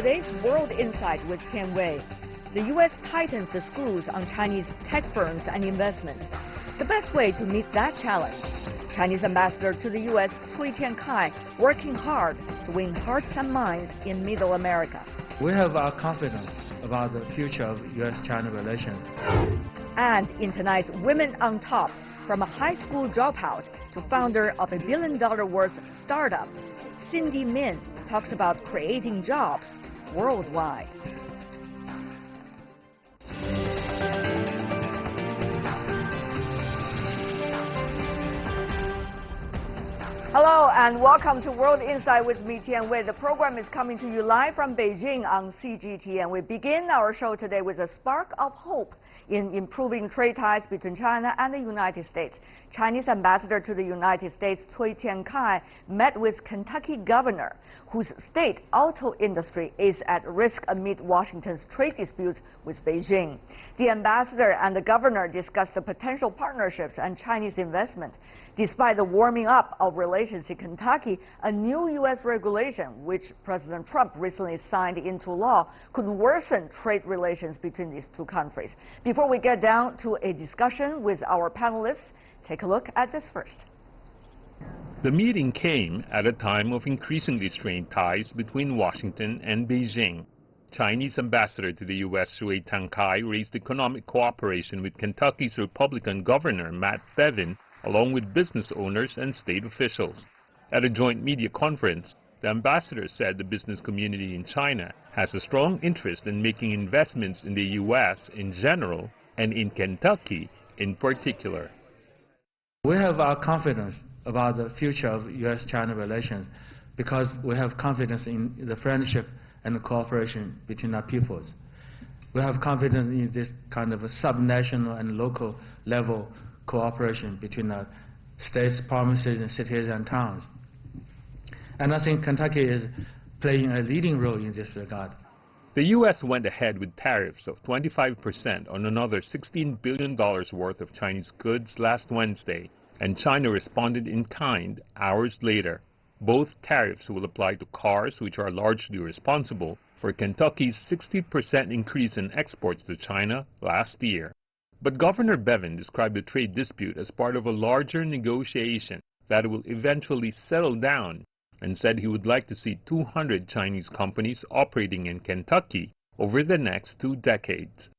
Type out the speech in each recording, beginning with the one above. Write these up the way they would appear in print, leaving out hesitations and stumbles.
today's World Insight with Tian Wei. The U.S. tightens the screws on Chinese tech firms and investments. The best way to meet that challenge. Chinese ambassador to the U.S. Cui Tiankai working hard to win hearts and minds in Middle America. We have our confidence about the future of U.S.-China relations. And in tonight's Women on Top, from a high school dropout to founder of $1 billion worth startup, Cindy Min talks about creating jobs worldwide. Hello and welcome to World Insight with me, Tian Wei. The program is coming to you live from Beijing on CGTN. We begin our show today with a spark of hope in improving trade ties between China and the United States. Chinese ambassador to the United States, Cui Tiankai, met with Kentucky governor, whose state auto industry is at risk amid Washington's trade disputes with Beijing. The ambassador and the governor discussed the potential partnerships and Chinese investment. Despite the warming up of relations in Kentucky, a new U.S. regulation, which President Trump recently signed into law, could worsen trade relations between these two countries. Before we get down to a discussion with our panelists, take a look at this first. The meeting came at a time of increasingly strained ties between Washington and Beijing. Chinese ambassador to the U.S. Cui Tiankai raised economic cooperation with Kentucky's Republican Governor Matt Bevin, along with business owners and state officials. At a joint media conference, the ambassador said the business community in China has a strong interest in making investments in the U.S. in general and in Kentucky in particular. We have our confidence about the future of U.S.-China relations because we have confidence in the friendship and the cooperation between our peoples. We have confidence in this kind of a subnational and local level cooperation between our states, provinces, and cities and towns. And I think Kentucky is playing a leading role in this regard. The U.S. went ahead with tariffs of 25% on another $16 billion worth of Chinese goods last Wednesday, and China responded in kind hours later. Both tariffs will apply to cars, which are largely responsible for Kentucky's 60% increase in exports to China last year. But Governor Bevin described the trade dispute as part of a larger negotiation that will eventually settle down, and said he would like to see 200 Chinese companies operating in Kentucky over the next 2 decades.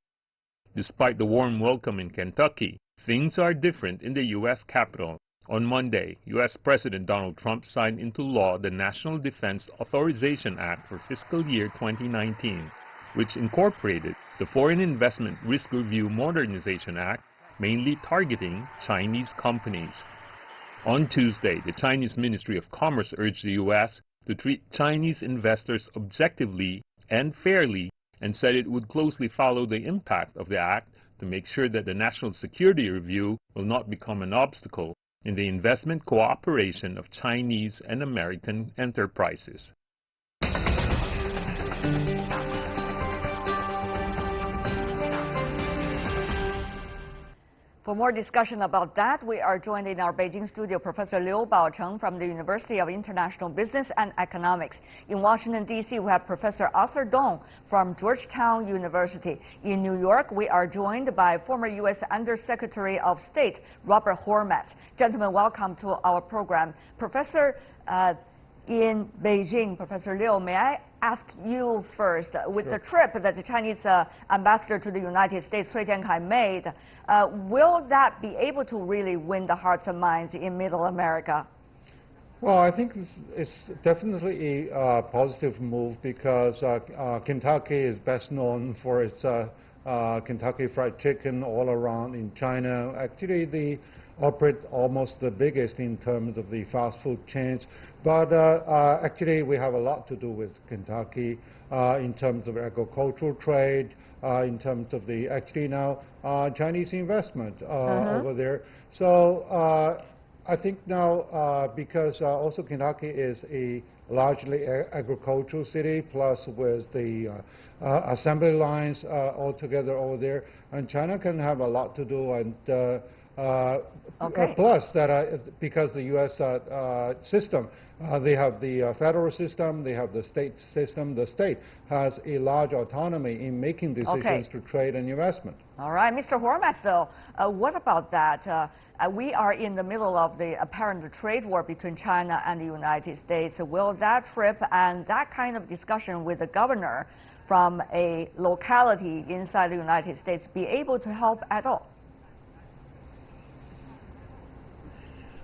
Despite the warm welcome in Kentucky, things are different in the U.S. Capitol. On Monday, U.S. President Donald Trump signed into law the National Defense Authorization Act for fiscal year 2019, which incorporated the Foreign Investment Risk Review Modernization Act, mainly targeting Chinese companies. On Tuesday, the Chinese Ministry of Commerce urged the U.S. to treat Chinese investors objectively and fairly, and said it would closely follow the impact of the act to make sure that the National Security Review will not become an obstacle in the investment cooperation of Chinese and American enterprises. For more discussion about that, we are joined in our Beijing studio Professor Liu Baocheng from the University of International Business and Economics. In Washington, D.C., we have Professor Arthur Dong from Georgetown University. In New York, we are joined by former U.S. Undersecretary of State Robert Hormats. Gentlemen, welcome to our program. Professor, in Beijing, Professor Liu, may I ask you first, with the trip that the Chinese ambassador to the United States, Cui Tiankai, made, will that be able to really win the hearts and minds in Middle America? Well, I think it's definitely a positive move because Kentucky is best known for its Kentucky Fried Chicken all around in China. Actually, they operate almost the biggest in terms of the fast food chains. But actually, we have a lot to do with Kentucky in terms of agricultural trade, in terms of the actually now Chinese investment over there. So I think now because also Kentucky is a largely agricultural city, plus with the assembly lines all together over there, and China can have a lot to do, and Okay. Plus, because the U.S. System, they have the federal system, they have the state system. The state has a large autonomy in making decisions to trade and investment. All right, Mr. Hormats, though, what about that? We are in the middle of the apparent trade war between China and the United States. Will that trip and that kind of discussion with the governor from a locality inside the United States be able to help at all?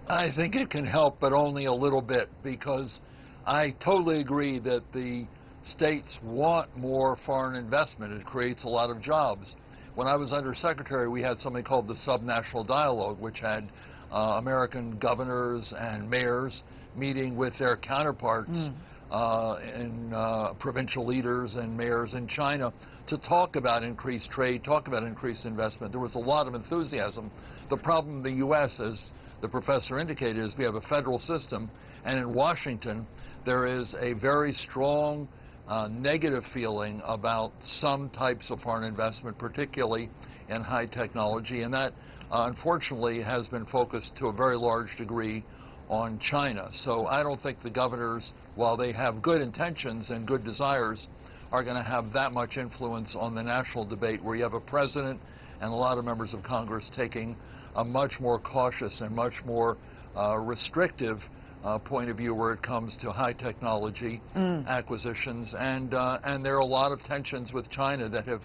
I think it can help, but only a little bit, because I totally agree that the states want more foreign investment. It creates a lot of jobs. When I was undersecretary, we had something called the Subnational Dialogue, which had American governors and mayors meeting with their counterparts in provincial leaders and mayors in China to talk about increased trade, talk about increased investment. There was a lot of enthusiasm. The problem in the U.S., as the professor indicated, is we have a federal system, and in Washington there is a very strong negative feeling about some types of foreign investment, particularly in high technology, and that unfortunately has been focused to a very large degree on China. So I don't think the governors, while they have good intentions and good desires, are going to have that much influence on the national debate, where you have a president and a lot of members of Congress taking a much more cautious and much more restrictive point of view where it comes to high technology acquisitions, and there are a lot of tensions with China that have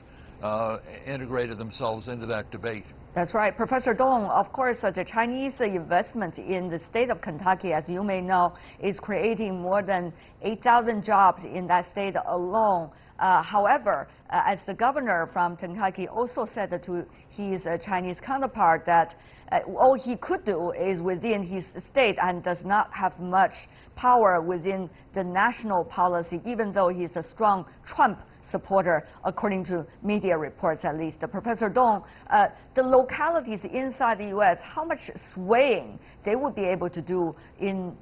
integrated themselves into that debate. That's right. Professor Dong, of course, the Chinese investment in the state of Kentucky, as you may know, is creating more than 8,000 jobs in that state alone. However, as the governor from Kentucky also said to his Chinese counterpart that all he could do is within his state and does not have much power within the national policy, even though he's a strong Trump supporter, according to media reports at least. Professor Dong, the localities inside the U.S., how much swaying they would be able to do in,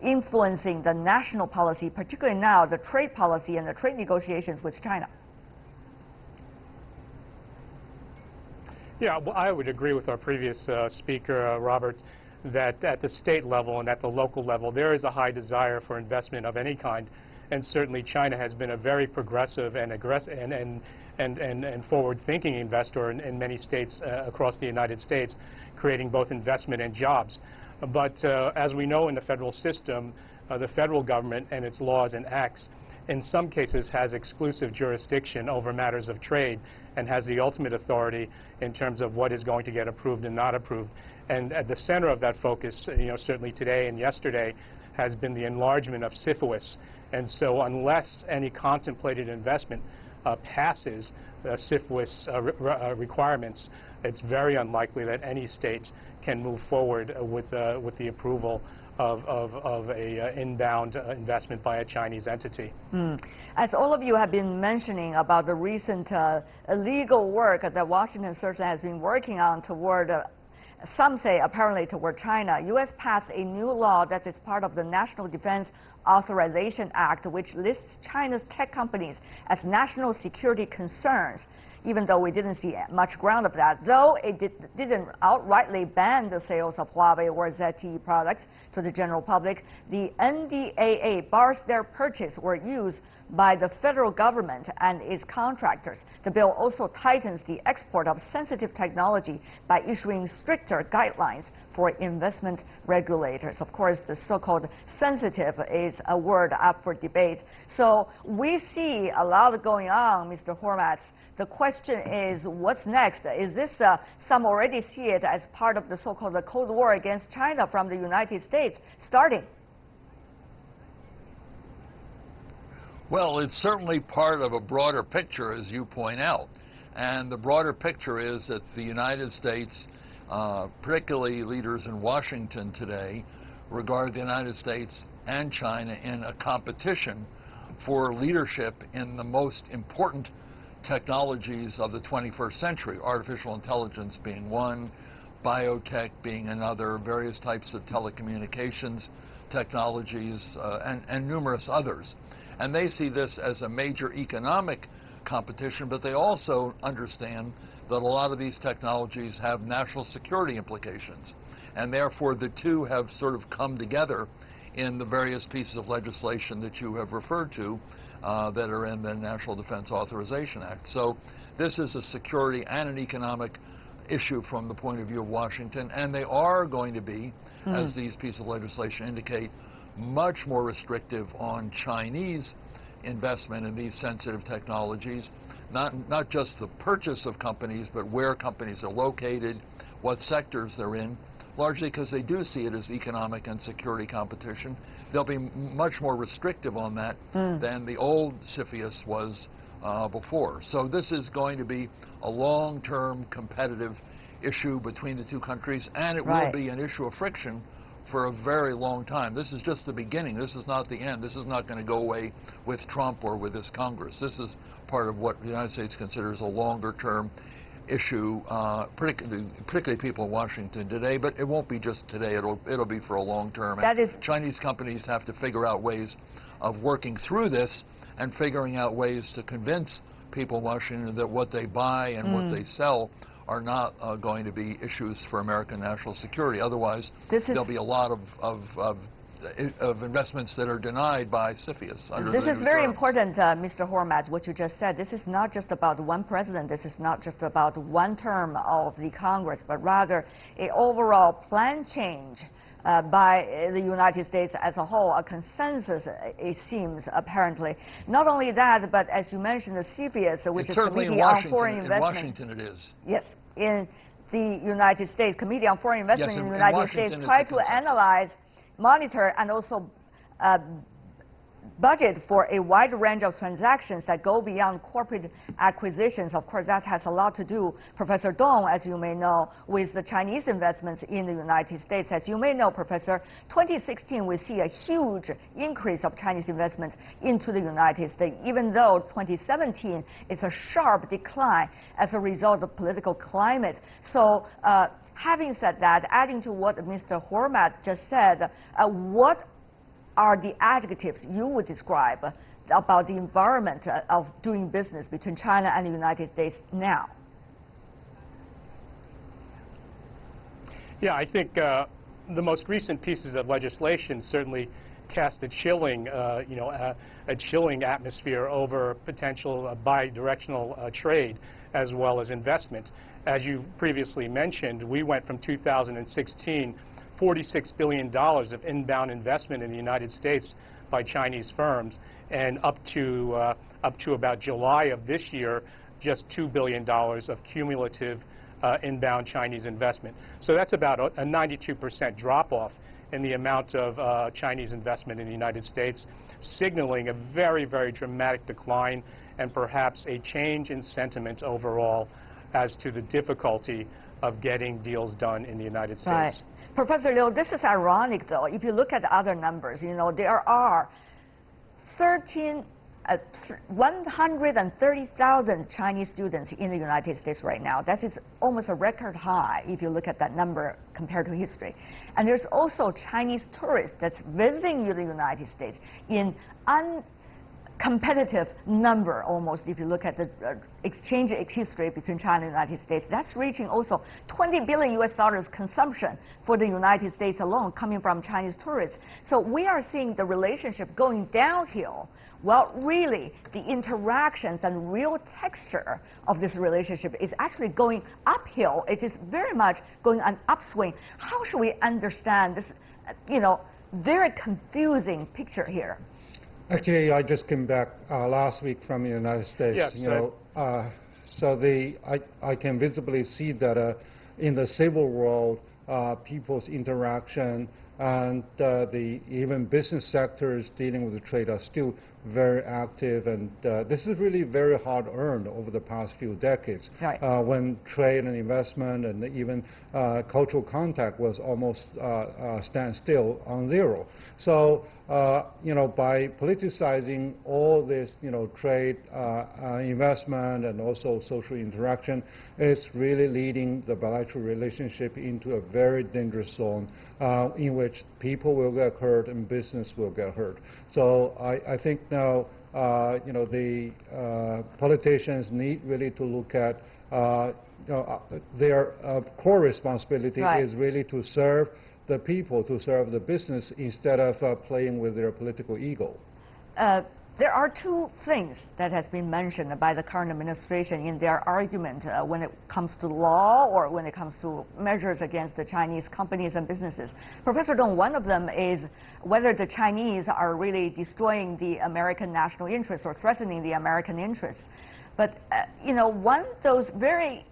influencing the national policy, particularly now the trade policy and the trade negotiations with China? Yeah, well, I would agree with our previous speaker, Robert, that at the state level and at the local level, there is a high desire for investment of any kind. And certainly China has been a very progressive and aggressive and forward-thinking investor in many states across the United States, creating both investment and jobs. But as we know in the federal system, the federal government and its laws and acts in some cases has exclusive jurisdiction over matters of trade and has the ultimate authority in terms of what is going to get approved and not approved. And at the center of that focus, certainly today and yesterday, has been the enlargement of CFOIS. And so unless any contemplated investment passes CFOIS requirements, it's very unlikely that any state can move forward with the approval of a inbound investment by a Chinese entity. As all of you have been mentioning about the recent illegal work that Washington certainly has been working on toward some say apparently toward China, U.S. passed a new law that is part of the National Defense Authorization Act, which lists China's tech companies as national security concerns, even though we didn't see much ground of that. Though it didn't outrightly ban the sales of Huawei or ZTE products to the general public, the NDAA bars their purchase or use by the federal government and its contractors. The bill also tightens the export of sensitive technology by issuing stricter guidelines for investment regulators. Of course, the so-called sensitive is a word up for debate. So we see a lot going on, Mr. Hormats. The question is, what's next? Is this, some already see it as part of the so-called Cold War against China from the United States starting? Well, it's certainly part of a broader picture, as you point out. And the broader picture is that the United States, particularly leaders in Washington today, regard the United States and China in a competition for leadership in the most important technologies of the 21st century, artificial intelligence being one, biotech being another, various types of telecommunications technologies, and numerous others. And they see this as a major economic competition, but they also understand that a lot of these technologies have national security implications. And therefore, the two have sort of come together in the various pieces of legislation that you have referred to that are in the National Defense Authorization Act. So this is a security and an economic issue from the point of view of Washington, and they are going to be, as these pieces of legislation indicate, much more restrictive on Chinese investment in these sensitive technologies, not just the purchase of companies, but where companies are located, what sectors they're in, largely because they do see it as economic and security competition. They'll be much more restrictive on that than the old CFIUS was before. So this is going to be a long-term competitive issue between the two countries, and it will be an issue of friction for a very long time. This is just the beginning. This is not the end. This is not going to go away with Trump or with this Congress. This is part of what the United States considers a longer-term issue, particularly people in Washington today, but it won't be just today. It'll be for a long term. And Chinese companies have to figure out ways of working through this and figuring out ways to convince people in Washington that what they buy and what they sell are not going to be issues for American national security. Otherwise, there'll be a lot of investments that are denied by CFIUS under the new This is very terms. important, Mr. Hormat, what you just said. This is not just about one president. This is not just about one term of the Congress, but rather an overall plan change by the United States as a whole, a consensus, it seems, apparently. Not only that, but as you mentioned, the CFIUS, which is Committee on Foreign Investment. In Washington it is. Yes, in the United States, Committee on Foreign Investment in the United States, try to analyze, monitor, and also budget for a wide range of transactions that go beyond corporate acquisitions. Of course, that has a lot to do, Professor Dong, as you may know, with the Chinese investments in the United States. As you may know, Professor, 2016 we see a huge increase of Chinese investment into the United States, even though 2017 is a sharp decline as a result of political climate. So having said that, adding to what Mr. Hormat just said, what are the adjectives you would describe about the environment of doing business between China and the United States now? Yeah, I think the most recent pieces of legislation certainly cast a chilling, a chilling atmosphere over potential bi-directional trade as well as investment. As you previously mentioned, we went from 2016 $46 billion of inbound investment in the United States by Chinese firms, and up to about July of this year, just $2 billion of cumulative inbound Chinese investment. So that's about a 92% drop-off in the amount of Chinese investment in the United States, signaling a very, very dramatic decline and perhaps a change in sentiment overall as to the difficulty of getting deals done in the United States. Right. Professor Liu, this is ironic, though. If you look at the other numbers, you know, there are 130,000 Chinese students in the United States right now. That is almost a record high if you look at that number compared to history. And there's also Chinese tourists that's visiting the United States in competitive number almost if you look at the exchange history between China and the United States. That's reaching also $20 billion US consumption for the United States alone coming from Chinese tourists. So we are seeing the relationship going downhill. Well, really, the interactions and real texture of this relationship is actually going uphill. It is very much going an upswing. How should we understand this, very confusing picture here? Actually, I just came back last week from the United States. Yes, so I can visibly see that in the civil world, people's interaction and even business sectors dealing with the trade are still very active, and this is really very hard earned over the past few decades, right. When trade and investment and even cultural contact was almost standstill on zero. So by politicizing all this trade, investment, and also social interaction, it's really leading the bilateral relationship into a very dangerous zone in which people will get hurt and business will get hurt. So I think now the politicians need really to look at their core responsibility is really to serve the people, to serve the business, instead of playing with their political ego. There are two things that has been mentioned by the current administration in their argument when it comes to law or when it comes to measures against the Chinese companies and businesses. Professor Dong, one of them is whether the Chinese are really destroying the American national interest or threatening the American interests. But, one of those very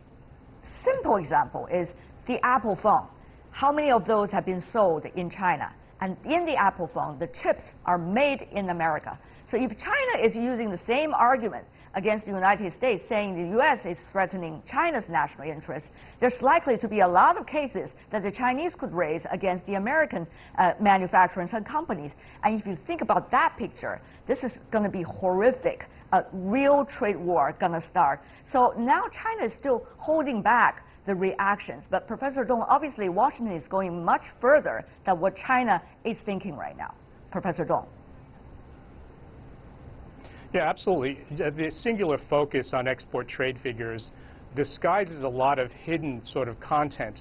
simple example is the Apple phone. How many of those have been sold in China? And in the Apple phone, the chips are made in America. So if China is using the same argument against the United States, saying the U.S. is threatening China's national interests, there's likely to be a lot of cases that the Chinese could raise against the American manufacturers and companies. And if you think about that picture, this is going to be horrific. A real trade war going to start. So now China is still holding back the reactions. But Professor Dong, obviously Washington is going much further than what China is thinking right now. Professor Dong. Yeah, absolutely. The singular focus on export trade figures disguises a lot of hidden sort of content,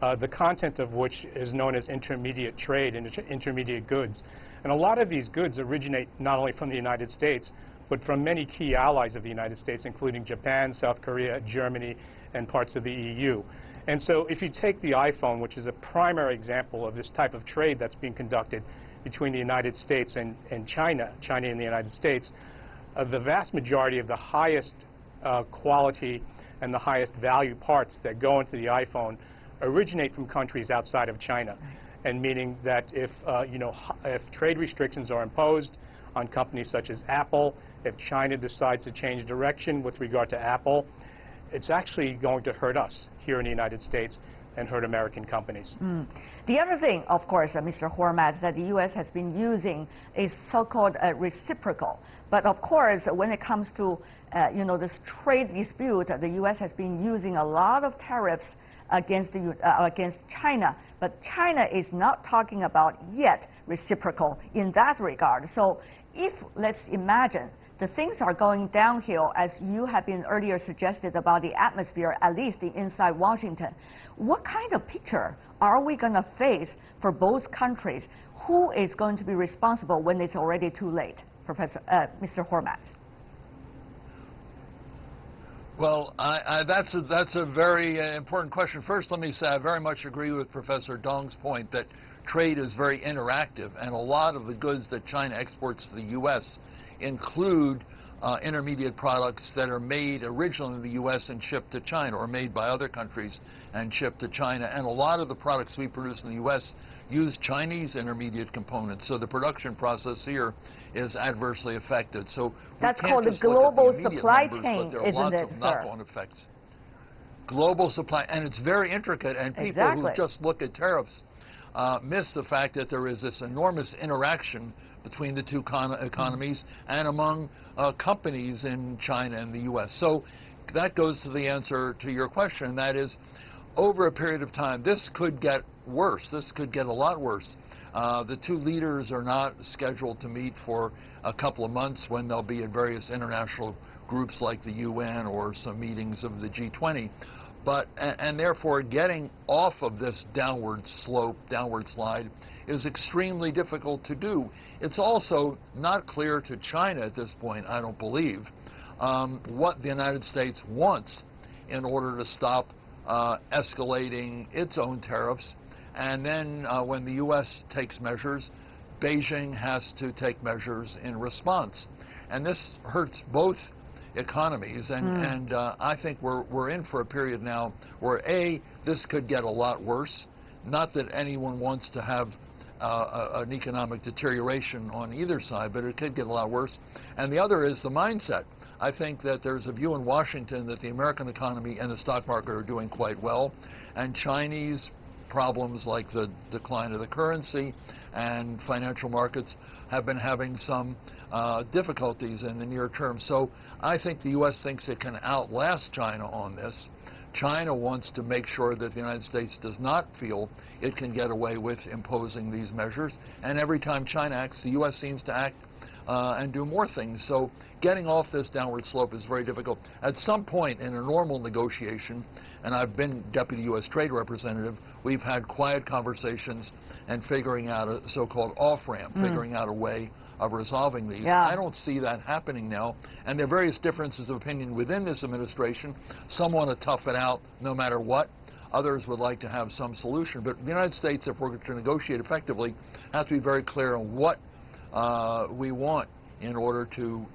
the content of which is known as intermediate trade and intermediate goods. And a lot of these goods originate not only from the United States, but from many key allies of the United States, including Japan, South Korea, Germany, and parts of the EU. And so if you take the iPhone, which is a primary example of this type of trade that's being conducted between the United States and China and the United States, the vast majority of the highest quality and the highest value parts that go into the iPhone originate from countries outside of China. And meaning that if trade restrictions are imposed on companies such as Apple, if China decides to change direction with regard to Apple, it's actually going to hurt us here in the United States and hurt American companies. The other thing, of course, Mr. Hormats, that the U.S. has been using is so-called reciprocal. But of course, when it comes to this trade dispute, the U.S. has been using a lot of tariffs against China. But China is not talking about yet reciprocal in that regard. So if, let's imagine, the things are going downhill, as you have been earlier suggested about the atmosphere, at least inside Washington, what kind of picture are we going to face for both countries? Who is going to be responsible when it's already too late, Mr. Hormats? Well, that's a very important question. First, let me say I very much agree with Professor Dong's point that trade is very interactive, and a lot of the goods that China exports to the U.S. include intermediate products that are made originally in the U.S. and shipped to China, or made by other countries and shipped to China. And a lot of the products we produce in the U.S. use Chinese intermediate components, so the production process here is adversely affected. So that's called the global supply chain, but there are lots of knock-on effects. Global supply, and it's very intricate, and people who just look at tariffs miss the fact that there is this enormous interaction between the two economies and among companies in China and the U.S. So that goes to the answer to your question, and that is, over a period of time, this could get worse. This could get a lot worse. The two leaders are not scheduled to meet for a couple of months, when they'll be at various international groups like the UN or some meetings of the G20. And therefore, getting off of this downward slope, downward slide, is extremely difficult to do. It's also not clear to China at this point, I don't believe, what the United States wants in order to stop escalating its own tariffs. And then when the U.S. takes measures, Beijing has to take measures in response. And this hurts both economies, and I think we're in for a period now where this could get a lot worse. Not that anyone wants to have an economic deterioration on either side, but it could get a lot worse. And the other is the mindset. I think that there's a view in Washington that the American economy and the stock market are doing quite well, and Chinese problems like the decline of the currency and financial markets have been having some difficulties in the near term. So I think the U.S. thinks it can outlast China on this, China wants to make sure that the United States does not feel it can get away with imposing these measures. And every time China acts, the U.S. seems to act and do more things. So getting off this downward slope is very difficult. At some point in a normal negotiation, and I've been Deputy U.S. Trade Representative, we've had quiet conversations and figuring out a so-called off-ramp, figuring out a way of resolving these. Yeah. I don't see that happening now. And there are various differences of opinion within this administration. Some want to tough it out no matter what. Others would like to have some solution. But the United States, if we're to negotiate effectively, has to be very clear on what we want in order to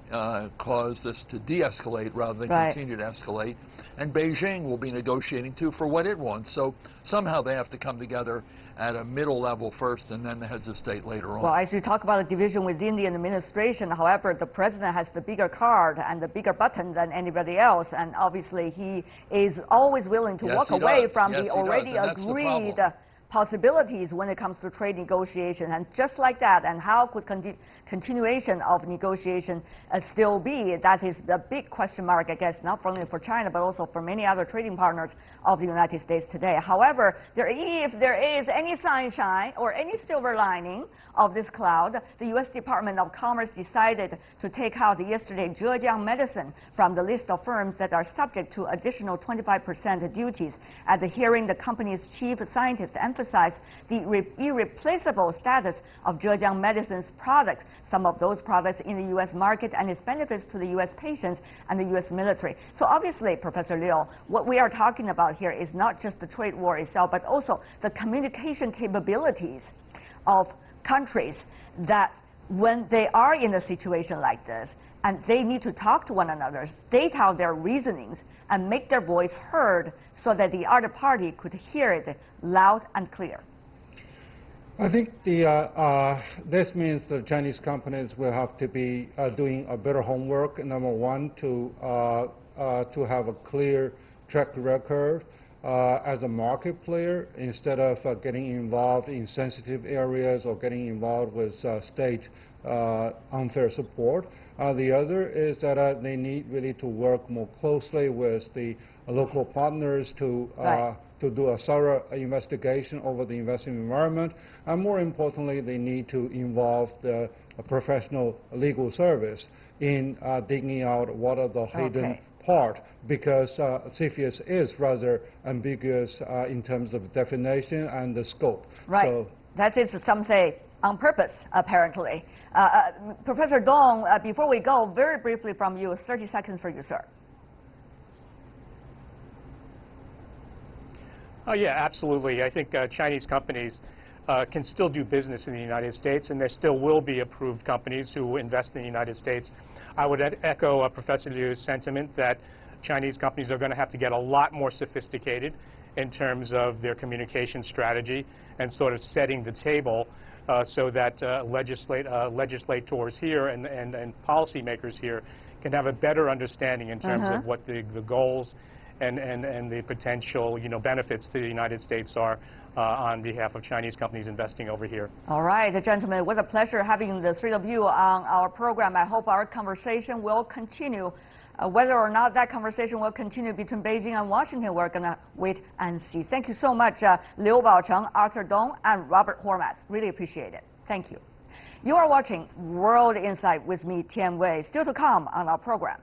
cause this to de-escalate rather than continue to escalate. And Beijing will be negotiating, too, for what it wants. So somehow they have to come together at a middle level first and then the heads of state later on. Well, as you talk about the division within the administration, however, the president has the bigger card and the bigger button than anybody else. And obviously, he is always willing to walk away from the already agreed possibilities when it comes to trade negotiation. And just like that, and how could continuation of negotiation still be? That is the big question mark, I guess, not only for China, but also for many other trading partners of the United States today. However, if there is any sunshine or any silver lining of this cloud, the U.S. Department of Commerce decided to take out yesterday Zhejiang Medicine from the list of firms that are subject to additional 25% duties. At the hearing, the company's chief scientist emphasized the irreplaceable status of Zhejiang Medicine's products, some of those products in the U.S. market, and its benefits to the U.S. patients and the U.S. military. So obviously, Professor Liu, what we are talking about here is not just the trade war itself, but also the communication capabilities of countries that when they are in a situation like this, and they need to talk to one another, state out their reasonings, and make their voice heard so that the other party could hear it loud and clear. I think this means the Chinese companies will have to be doing a better homework. Number one, to have a clear track record as a market player instead of getting involved in sensitive areas or getting involved with state unfair support. The other is that they need really to work more closely with the local partners to do a thorough investigation over the investment environment. And more importantly, they need to involve the professional legal service in digging out what are the hidden part, because CFIUS is rather ambiguous in terms of definition and the scope. Right. So that is, some say, on purpose, apparently. Professor Dong, before we go, very briefly from you, 30 seconds for you, sir. Oh, yeah, absolutely. I think Chinese companies can still do business in the United States, and there still will be approved companies who invest in the United States. I would echo Professor Liu's sentiment that Chinese companies are going to have to get a lot more sophisticated in terms of their communication strategy and sort of setting the table so that legislators here and policymakers here can have a better understanding in terms of what the goals and the potential, benefits to the United States are on behalf of Chinese companies investing over here. All right, gentlemen, it was a pleasure having the three of you on our program. I hope our conversation will continue. Whether or not that conversation will continue between Beijing and Washington, we're going to wait and see. Thank you so much, Liu Baocheng, Arthur Dong, and Robert Hormats. Really appreciate it. Thank you. You are watching World Insight with me, Tian Wei. Still to come on our program.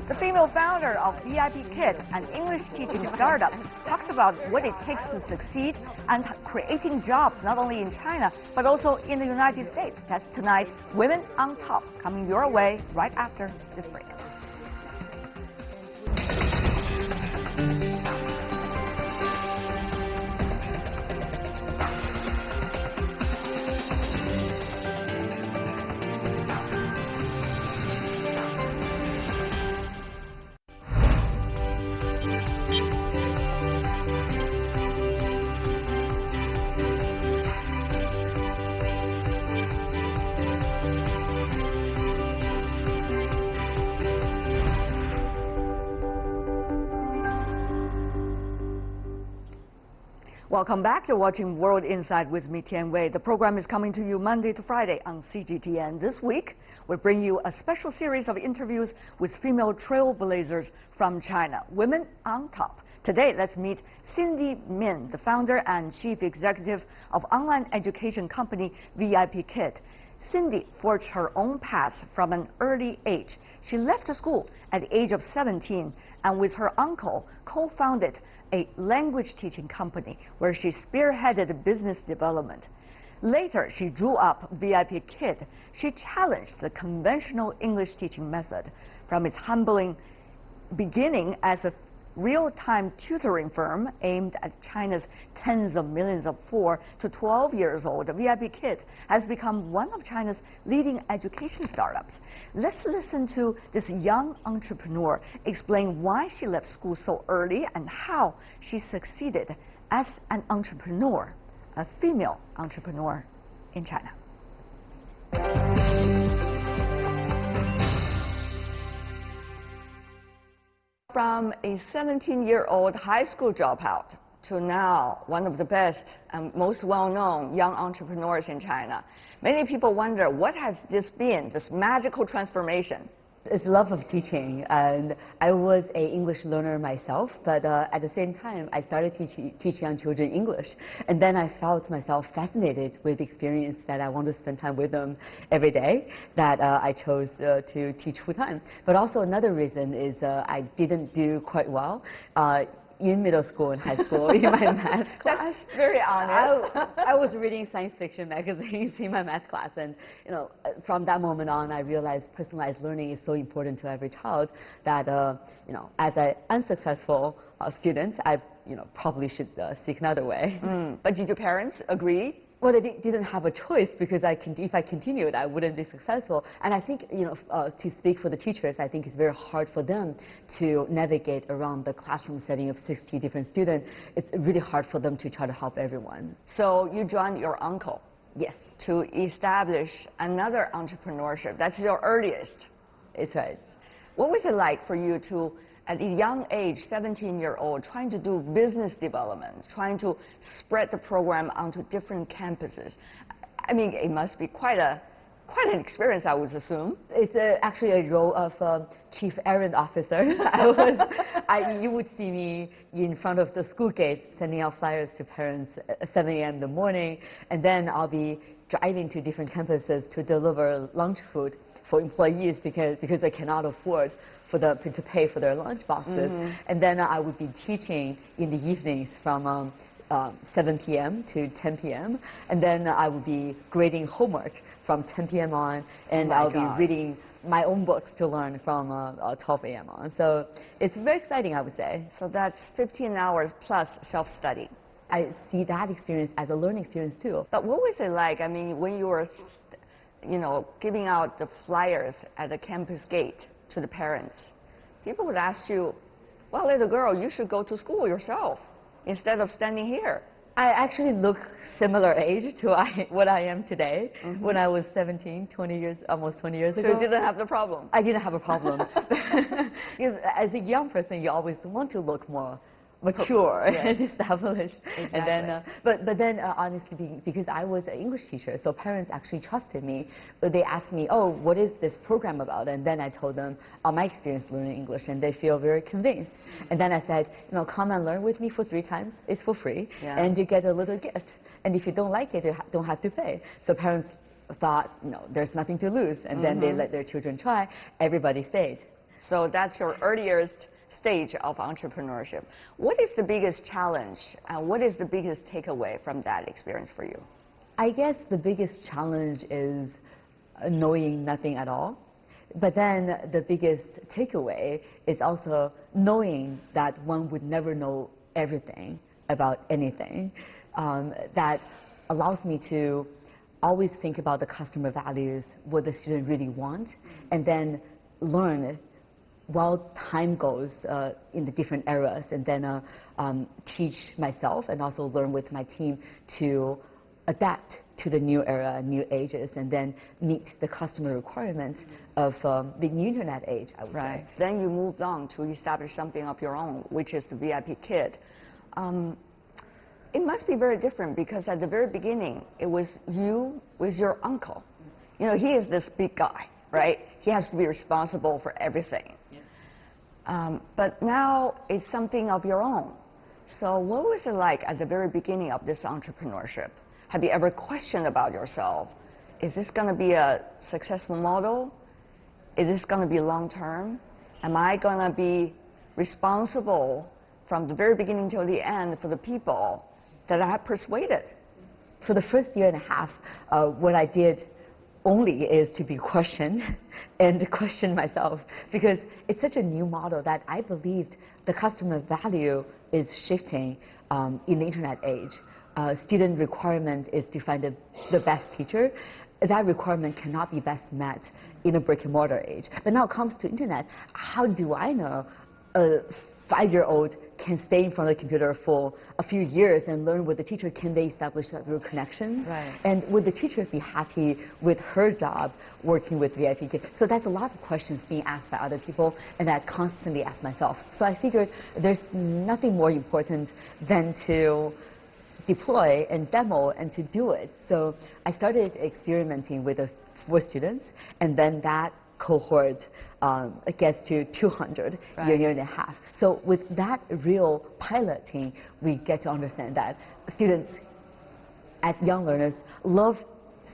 The female founder of VIP Kit, an English teaching startup, talks about what it takes to succeed and creating jobs not only in China, but also in the United States. That's tonight's Women on Top, coming your way right after this break. Welcome back. You're watching World Insight with me, Tian Wei. The program is coming to you Monday to Friday on CGTN. This week, we bring you a special series of interviews with female trailblazers from China, Women on Top. Today, let's meet Cindy Min, the founder and chief executive of online education company VIP Kid. Cindy forged her own path from an early age. She left school at the age of 17 and with her uncle co-founded a language teaching company where she spearheaded business development. Later, she drew up VIP Kid. She challenged the conventional English teaching method. From its humbling beginning as a real-time tutoring firm aimed at China's tens of millions of 4 to 12 years old, VIP Kid has become one of China's leading education startups. Let's listen to this young entrepreneur explain why she left school so early and how she succeeded as an entrepreneur, a female entrepreneur in China. From a 17-year-old high school dropout to now one of the best and most well-known young entrepreneurs in China, many people wonder, what has this been, this magical transformation? It's love of teaching, and I was an English learner myself, but at the same time I started teaching young children English, and then I felt myself fascinated with the experience that I want to spend time with them every day, that I chose to teach full-time. But also another reason is I didn't do quite well in middle school and high school in my math class. That's very honest. I was reading science fiction magazines in my math class, and from that moment on, I realized personalized learning is so important to every child that as an unsuccessful student, I probably should seek another way. But did your parents agree? Well, they didn't have a choice, because if I continued, I wouldn't be successful. And I think, to speak for the teachers, I think it's very hard for them to navigate around the classroom setting of 60 different students. It's really hard for them to try to help everyone. So you joined your uncle? Yes. To establish another entrepreneurship. That's your earliest. It's right. What was it like for you to, at a young age, 17-year-old, trying to do business development, trying to spread the program onto different campuses? I mean, it must be quite an experience, I would assume. It's actually a role of chief errand officer. You would see me in front of the school gates sending out flyers to parents at 7 a.m. in the morning, and then I'll be driving to different campuses to deliver lunch food for employees because they cannot afford to pay for their lunch boxes. And then I would be teaching in the evenings from 7 p.m. to 10 p.m. And then I would be grading homework from 10 p.m. on, and I'll be reading my own books to learn from 12 a.m. on. So it's very exciting, I would say. So that's 15 hours plus self-study. I see that experience as a learning experience too. But what was it like? I mean, when you were, giving out the flyers at the campus gate to the parents, people would ask you, well, little girl, you should go to school yourself instead of standing here. I actually look similar age to what I am today. When I was 17, almost 20 years ago. So you didn't have the problem? I didn't have a problem. Because as a young person, you always want to look more mature and established. Exactly. And then, but then honestly, because I was an English teacher, so parents actually trusted me. But they asked me, oh, what is this program about? And then I told them my experience learning English, and they feel very convinced. And then I said, come and learn with me for 3 times. It's for free, and you get a little gift. And if you don't like it, you don't have to pay. So parents thought, there's nothing to lose. And then they let their children try. Everybody stayed. So that's your earliest stage of entrepreneurship. What is the biggest challenge and what is the biggest takeaway from that experience for you? I guess the biggest challenge is knowing nothing at all. But then the biggest takeaway is also knowing that one would never know everything about anything. That allows me to always think about the customer values, what the student really wants, and then learn while time goes in the different eras, and then teach myself and also learn with my team to adapt to the new era, new ages, and then meet the customer requirements of the new internet age, I would say. Then you moved on to establish something of your own, which is the VIP Kid. It must be very different because at the very beginning, it was you with your uncle. He is this big guy, right? He has to be responsible for everything. But now it's something of your own. So what was it like at the very beginning of this entrepreneurship? Have you ever questioned about yourself? Is this going to be a successful model? Is this going to be long term? Am I going to be responsible from the very beginning till the end for the people that I have persuaded? For the first year and a half, what I did only is to be questioned and question myself, because it's such a new model that I believed the customer value is shifting in the internet age. Student requirement is to find the best teacher. That requirement cannot be best met in a brick and mortar age. But now it comes to internet, how do I know a 5-year-old can stay in front of the computer for a few years and learn with the teacher? Can they establish that real connection? Right. And would the teacher be happy with her job working with VIP kids? So that's a lot of questions being asked by other people, and I constantly ask myself. So I figured there's nothing more important than to deploy and demo and to do it. So I started experimenting with 4 students, and then that cohort gets to 200 year and a half. So with that real piloting, we get to understand that students, as young learners, love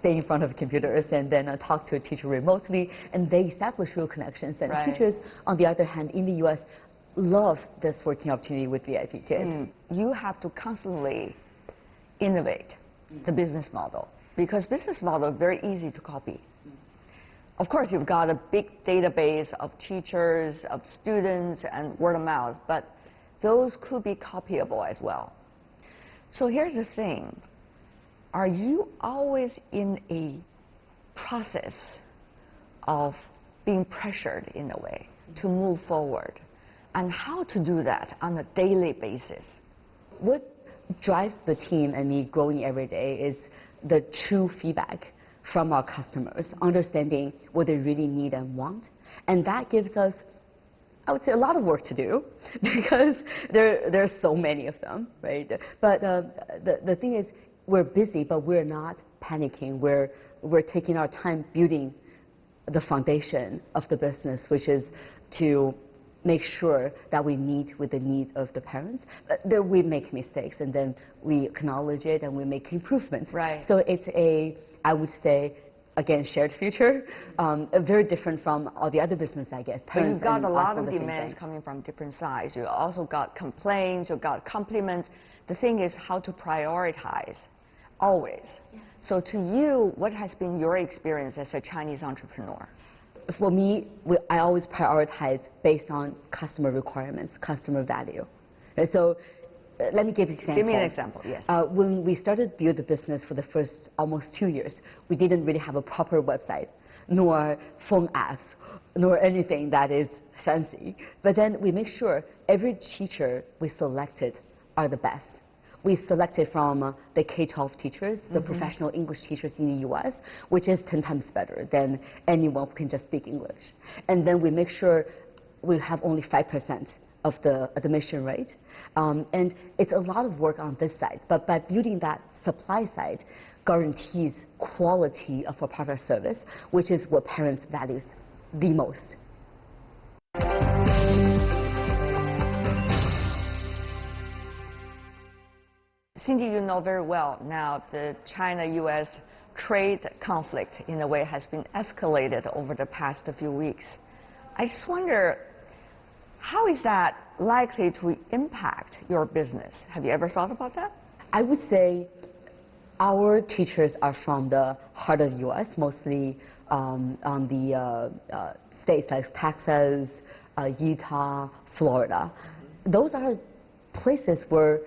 staying in front of computers and then talk to a teacher remotely, and they establish real connections. And teachers, on the other hand, in the US, love this working opportunity with VIP Kids. You have to constantly innovate the business model, because business model is very easy to copy. Of course, you've got a big database of teachers, of students, and word of mouth, but those could be copyable as well. So here's the thing. Are you always in a process of being pressured, in a way, to move forward? And how to do that on a daily basis? What drives the team and me growing every day is the true feedback from our customers, understanding what they really need and want. And that gives us, I would say, a lot of work to do, because there's so many of them, right? But the thing is, we're busy, but we're not panicking. We're taking our time building the foundation of the business, which is to make sure that we meet with the needs of the parents. That we make mistakes, and then we acknowledge it, and we make improvements. Right. So it's I would say, again, shared future, very different from all the other business, I guess. But you've got a lot of demands coming from different sides. You also got complaints, you've got compliments. The thing is how to prioritize, always. Yeah. So to you, what has been your experience as a Chinese entrepreneur? For me, I always prioritize based on customer requirements, customer value. And so let me give an example. Give me an example, yes. When we started build the business for the first almost 2 years, we didn't really have a proper website, nor phone apps, nor anything that is fancy. But then we make sure every teacher we selected are the best. We selected from the K-12 teachers, the professional English teachers in the US, which is 10 times better than anyone who can just speak English. And then we make sure we have only 5% of the admission rate. And it's a lot of work on this side. But by building that supply side, guarantees quality of our product service, which is what parents value the most. Cindy, you know very well now the China-US trade conflict, in a way, has been escalated over the past few weeks. I just wonder, how is that likely to impact your business? Have you ever thought about that? I would say our teachers are from the heart of US, mostly on the states like Texas, Utah, Florida. Those are places where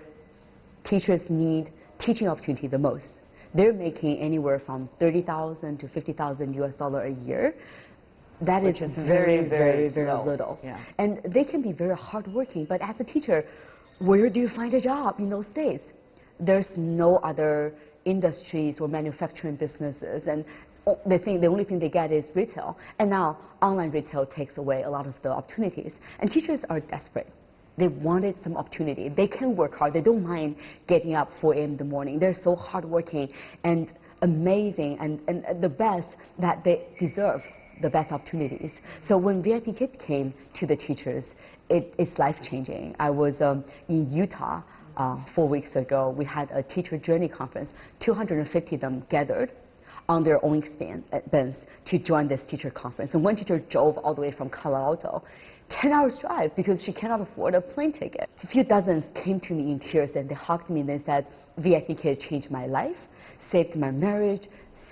teachers need teaching opportunity the most. They're making anywhere from $30,000 to $50,000 US a year. That is very, very, very little. Yeah. And they can be very hardworking, but as a teacher, where do you find a job in those states? There's no other industries or manufacturing businesses, and the only thing they get is retail. And now online retail takes away a lot of the opportunities. And teachers are desperate. They wanted some opportunity. They can work hard. They don't mind getting up 4 a.m. in the morning. They're so hardworking and amazing and the best that they deserve the best opportunities. So when VIP Kid came to the teachers, it's life-changing. I was in Utah 4 weeks ago. We had a teacher journey conference. 250 of them gathered on their own expense to join this teacher conference. And one teacher drove all the way from Colorado, 10 hours drive, because she cannot afford a plane ticket. A few dozens came to me in tears, and they hugged me and they said, VIP Kid changed my life, saved my marriage,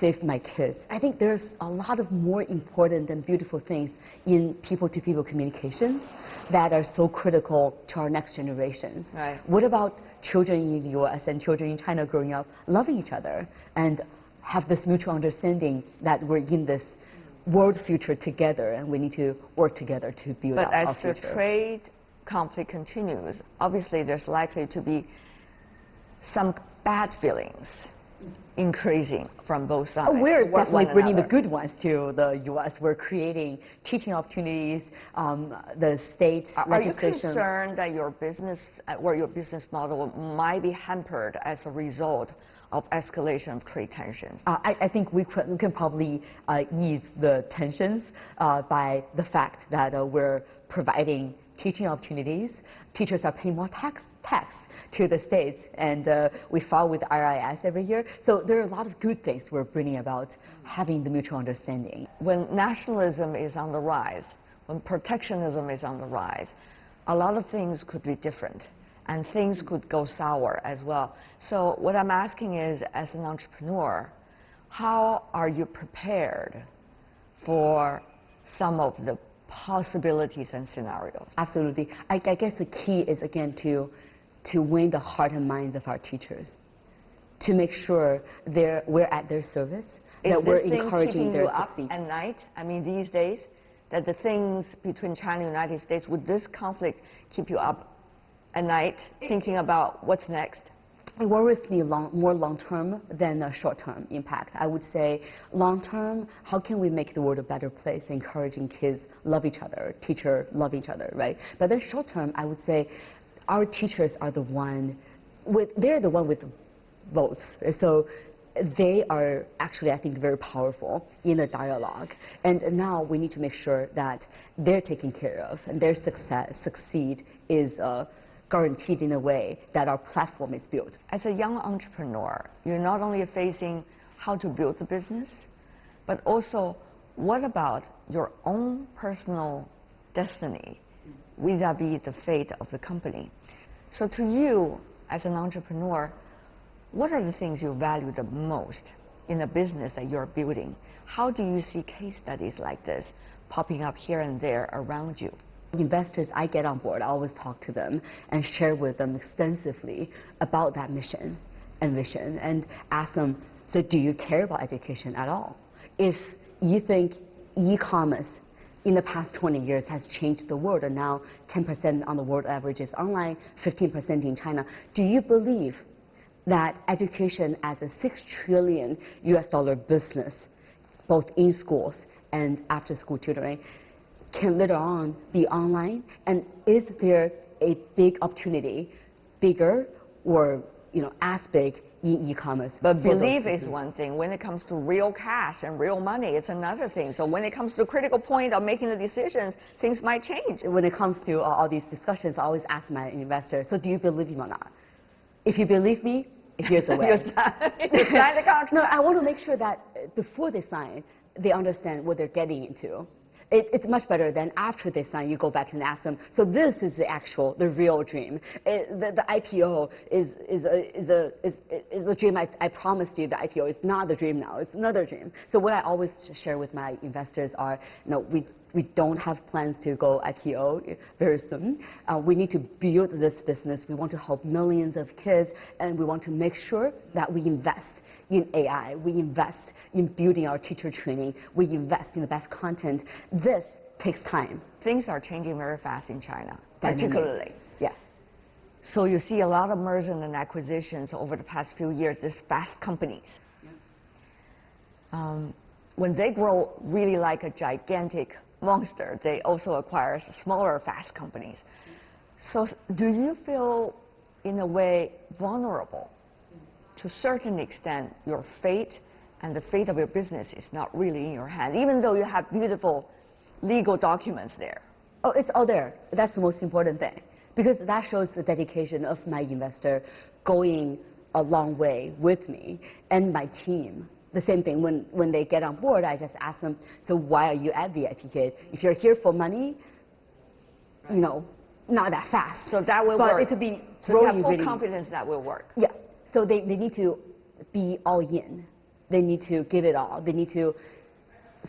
saved my kids. I think there's a lot of more important and beautiful things in people-to-people communications that are so critical to our next generations. Right. What about children in the US and children in China growing up loving each other and have this mutual understanding that we're in this world future together, and we need to work together to build But our as the future. trade conflict continues, obviously there's likely to be some bad feelings increasing from both sides. We're one definitely bringing the another. good ones to the U.S. We're creating teaching opportunities, the state Are you legislation. concerned that your business, or your business model might be hampered as a result of escalation of trade tensions? I think we can probably ease the tensions by the fact that we're providing teaching opportunities. Teachers are paying more tax to the states, and we file with IRS every year. So there are a lot of good things we're bringing about having the mutual understanding. When nationalism is on the rise, when protectionism is on the rise, a lot of things could be different, and things could go sour as well. So what I'm asking is, as an entrepreneur, how are you prepared for some of the possibilities and scenarios? Absolutely. I guess the key is, again, to win the heart and minds of our teachers, to make sure we're at their service, that we're encouraging their success. Is this thing keeping you up at night? I mean, these days, that the things between China and the United States, would this conflict keep you up at night thinking about what's next? It worries me more long-term than a short-term impact. I would say long-term, how can we make the world a better place, encouraging kids love each other, teacher love each other, right? But then short-term, I would say our teachers are they're the one with votes. So they are actually, I think, very powerful in a dialogue. And now we need to make sure that they're taken care of and their succeed is guaranteed in a way that our platform is built. As a young entrepreneur, you're not only facing how to build the business, but also what about your own personal destiny vis-a-vis the fate of the company? So to you, as an entrepreneur, what are the things you value the most in a business that you're building? How do you see case studies like this popping up here and there around you? Investors I get on board, I always talk to them and share with them extensively about that mission and vision, and ask them, so do you care about education at all? If you think e-commerce in the past 20 years has changed the world, and now 10% on the world average is online, 15% in China, do you believe that education as a $6 trillion US business, both in schools and after school tutoring, can later on be online? And is there a big opportunity, bigger or as big in e-commerce? But belief is one thing. When it comes to real cash and real money, it's another thing. So when it comes to the critical point of making the decisions, things might change. When it comes to all these discussions, I always ask my investors, so do you believe me or not? If you believe me, here's the way. You sign the contract. No, I want to make sure that before they sign, they understand what they're getting into. It's much better than after they sign, you go back and ask them, so this is the real dream. The IPO is a dream I promised you. The IPO is not the dream now, it's another dream. So what I always share with my investors are, we don't have plans to go IPO very soon. We need to build this business. We want to help millions of kids, and we want to make sure that we invest in AI, we invest in building our teacher training, we invest in the best content. This takes time. Things are changing very fast in China, particularly. Yeah. So you see a lot of mergers and acquisitions over the past few years, these fast companies. Yeah. When they grow really like a gigantic monster, they also acquire smaller fast companies. So do you feel, in a way, vulnerable? To a certain extent, your fate and the fate of your business is not really in your hand, even though you have beautiful legal documents there. Oh, it's all there. That's the most important thing, because that shows the dedication of my investor going a long way with me and my team. The same thing, when they get on board, I just ask them, so why are you at VITK? If you're here for money, you know, not that fast. So that will but work. It could be so you have full really confidence that will work. Yeah. So they need to be all in. They need to give it all. They need to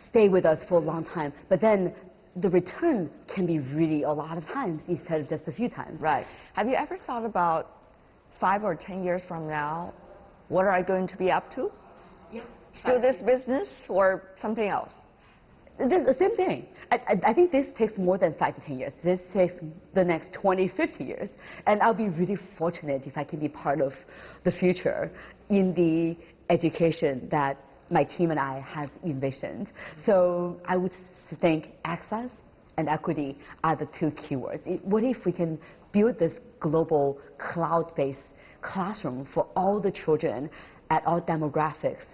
stay with us for a long time. But then the return can be really a lot of times instead of just a few times. Right. Have you ever thought about 5 or 10 years from now, what are I going to be up to? Yeah. Still this business or something else? This, the same thing. I think this takes more than 5 to 10 years. This takes the next 20, 50 years. And I'll be really fortunate if I can be part of the future in the education that my team and I have envisioned. So I would think access and equity are the 2 keywords. What if we can build this global cloud-based classroom for all the children at all demographics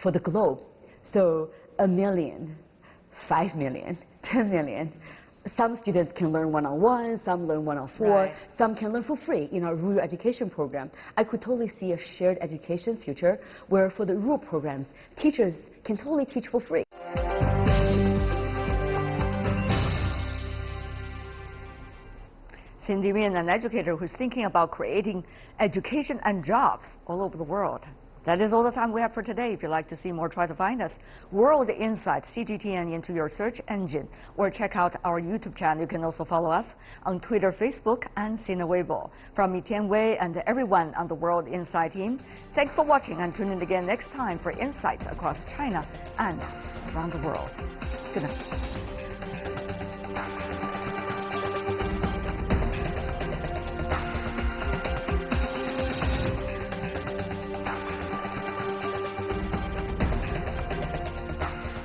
for the globe? So 1 million, 5 million, 10 million. Some students can learn one-on-one, some learn one-on-4, Right. some can learn for free in our rural education program. I could totally see a shared education future where for the rural programs, teachers can totally teach for free. Cindy Min, an educator who's thinking about creating education and jobs all over the world. That is all the time we have for today. If you'd like to see more, try to find us World Insight, CGTN, into your search engine, or check out our YouTube channel. You can also follow us on Twitter, Facebook, and Sina Weibo. From Mi Tianwei and everyone on the World Insight team, thanks for watching, and tune in again next time for insights across China and around the world. Good night.